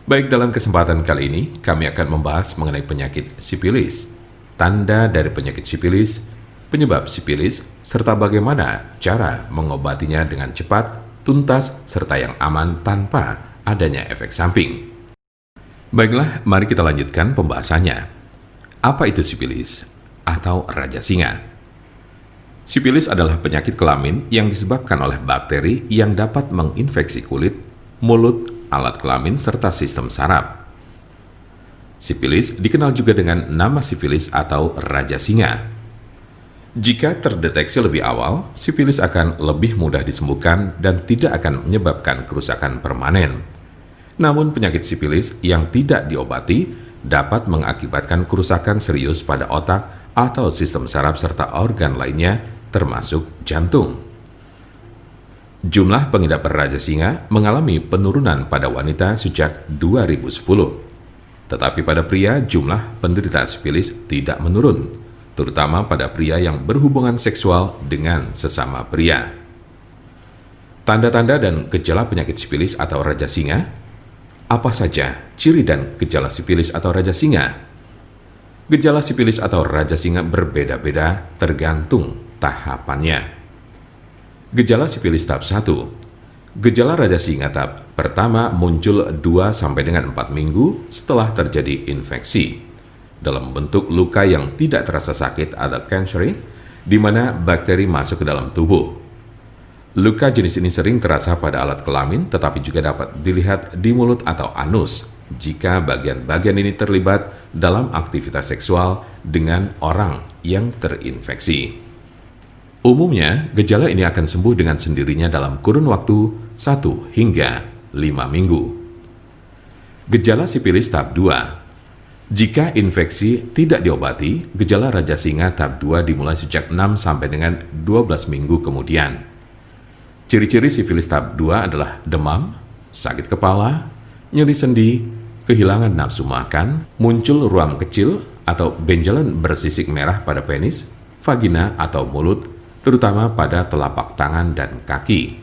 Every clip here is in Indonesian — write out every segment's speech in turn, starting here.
Baik, dalam kesempatan kali ini kami akan membahas mengenai penyakit sipilis, tanda dari penyakit sipilis, penyebab sipilis, serta bagaimana cara mengobatinya dengan cepat, tuntas, serta yang aman tanpa adanya efek samping. Baiklah, mari kita lanjutkan pembahasannya. Apa itu sipilis atau raja singa? Sipilis adalah penyakit kelamin yang disebabkan oleh bakteri yang dapat menginfeksi kulit, mulut, alat kelamin, serta sistem saraf. Sipilis dikenal juga dengan nama sifilis atau raja singa. Jika terdeteksi lebih awal, sipilis akan lebih mudah disembuhkan dan tidak akan menyebabkan kerusakan permanen. Namun penyakit sipilis yang tidak diobati dapat mengakibatkan kerusakan serius pada otak atau sistem saraf serta organ lainnya termasuk jantung. Jumlah pengidap raja singa mengalami penurunan pada wanita sejak 2010. Tetapi pada pria jumlah penderita sipilis tidak menurun, terutama pada pria yang berhubungan seksual dengan sesama pria. Tanda-tanda dan gejala penyakit sipilis atau raja singa. Apa saja ciri dan gejala sipilis atau raja singa? Gejala sipilis atau raja singa berbeda-beda tergantung tahapannya. Gejala sipilis tahap 1. Gejala raja singa tahap pertama muncul 2-4 minggu setelah terjadi infeksi dalam bentuk luka yang tidak terasa sakit atau cancer, di mana bakteri masuk ke dalam tubuh. Luka jenis ini sering terasa pada alat kelamin, tetapi juga dapat dilihat di mulut atau anus jika bagian-bagian ini terlibat dalam aktivitas seksual dengan orang yang terinfeksi. Umumnya, gejala ini akan sembuh dengan sendirinya dalam kurun waktu 1 hingga 5 minggu. Gejala sipilis tahap 2. Jika infeksi tidak diobati, gejala raja singa tahap 2 dimulai sejak 6 sampai dengan 12 minggu kemudian. Ciri-ciri sifilis tahap 2 adalah demam, sakit kepala, nyeri sendi, kehilangan nafsu makan, muncul ruam kecil atau benjolan bersisik merah pada penis, vagina atau mulut, terutama pada telapak tangan dan kaki,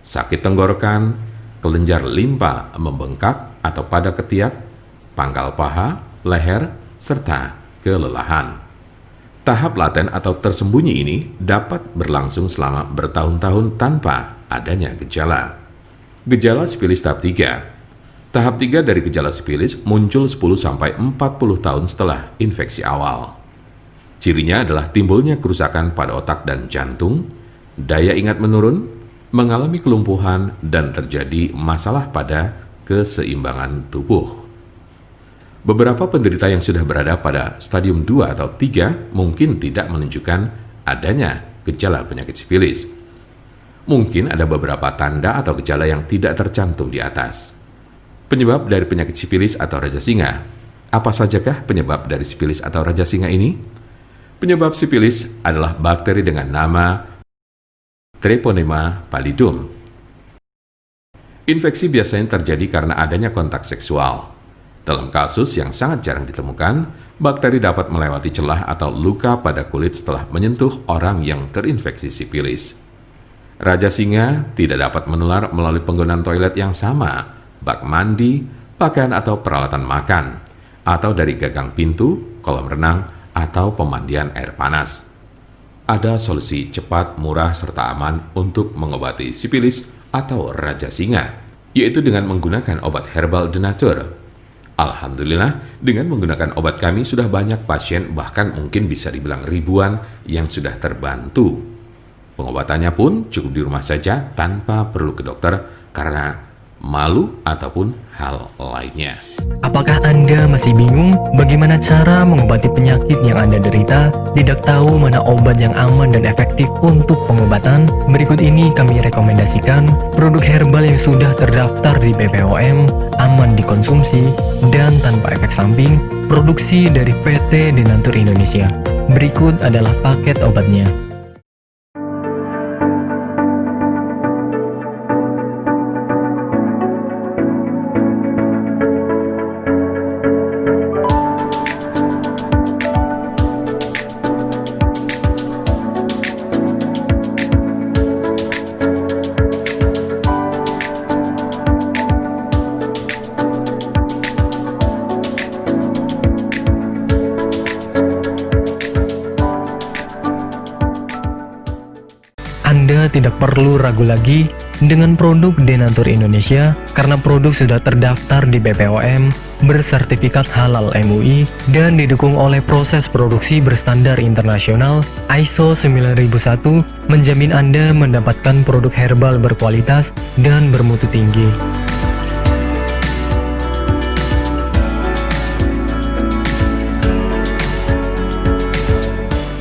sakit tenggorokan, kelenjar limpa membengkak atau pada ketiak, pangkal paha, leher, serta kelelahan. Tahap laten atau tersembunyi ini dapat berlangsung selama bertahun-tahun tanpa adanya gejala. Gejala sipilis tahap 3. Tahap 3 dari gejala sipilis muncul 10-40 tahun setelah infeksi awal. Cirinya adalah timbulnya kerusakan pada otak dan jantung, daya ingat menurun, mengalami kelumpuhan, dan terjadi masalah pada keseimbangan tubuh. Beberapa penderita yang sudah berada pada stadium 2 atau 3 mungkin tidak menunjukkan adanya gejala penyakit sipilis. Mungkin ada beberapa tanda atau gejala yang tidak tercantum di atas. Penyebab dari penyakit sipilis atau raja singa. Apa sajakah penyebab dari sipilis atau raja singa ini? Penyebab sipilis adalah bakteri dengan nama Treponema pallidum. Infeksi biasanya terjadi karena adanya kontak seksual. Dalam kasus yang sangat jarang ditemukan, bakteri dapat melewati celah atau luka pada kulit setelah menyentuh orang yang terinfeksi sipilis. Raja singa tidak dapat menular melalui penggunaan toilet yang sama, bak mandi, pakaian atau peralatan makan, atau dari gagang pintu, kolam renang, atau pemandian air panas. Ada solusi cepat, murah, serta aman untuk mengobati sipilis atau raja singa, yaitu dengan menggunakan obat herbal de nature. Alhamdulillah, dengan menggunakan obat kami sudah banyak pasien, bahkan mungkin bisa dibilang ribuan yang sudah terbantu. Pengobatannya pun cukup di rumah saja tanpa perlu ke dokter karena malu ataupun hal lainnya. Apakah Anda masih bingung bagaimana cara mengobati penyakit yang Anda derita? Tidak tahu mana obat yang aman dan efektif untuk pengobatan? Berikut ini kami rekomendasikan produk herbal yang sudah terdaftar di BPOM, aman dikonsumsi, dan tanpa efek samping, produksi dari PT Denatur Indonesia. Berikut adalah paket obatnya. Anda tidak perlu ragu lagi dengan produk Denatur Indonesia karena produk sudah terdaftar di BPOM, bersertifikat halal MUI, dan didukung oleh proses produksi berstandar internasional ISO 9001 menjamin Anda mendapatkan produk herbal berkualitas dan bermutu tinggi.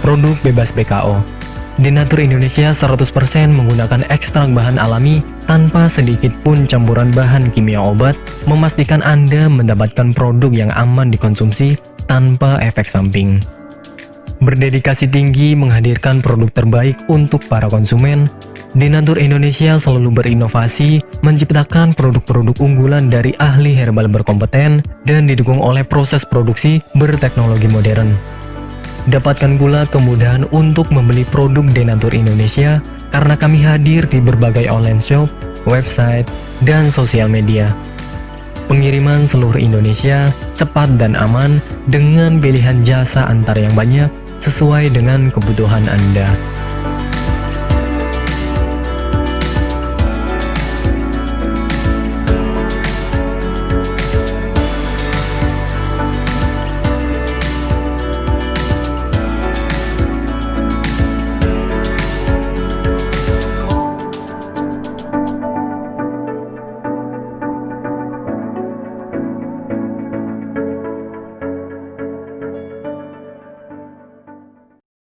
Produk bebas BKO. Denatur Indonesia 100% menggunakan ekstrak bahan alami tanpa sedikit pun campuran bahan kimia obat, memastikan Anda mendapatkan produk yang aman dikonsumsi tanpa efek samping. Berdedikasi tinggi menghadirkan produk terbaik untuk para konsumen, Denatur Indonesia selalu berinovasi, menciptakan produk-produk unggulan dari ahli herbal berkompeten dan didukung oleh proses produksi berteknologi modern. Dapatkan pula kemudahan untuk membeli produk Denatur Indonesia karena kami hadir di berbagai online shop, website, dan sosial media. Pengiriman seluruh Indonesia cepat dan aman dengan pilihan jasa antar yang banyak sesuai dengan kebutuhan Anda.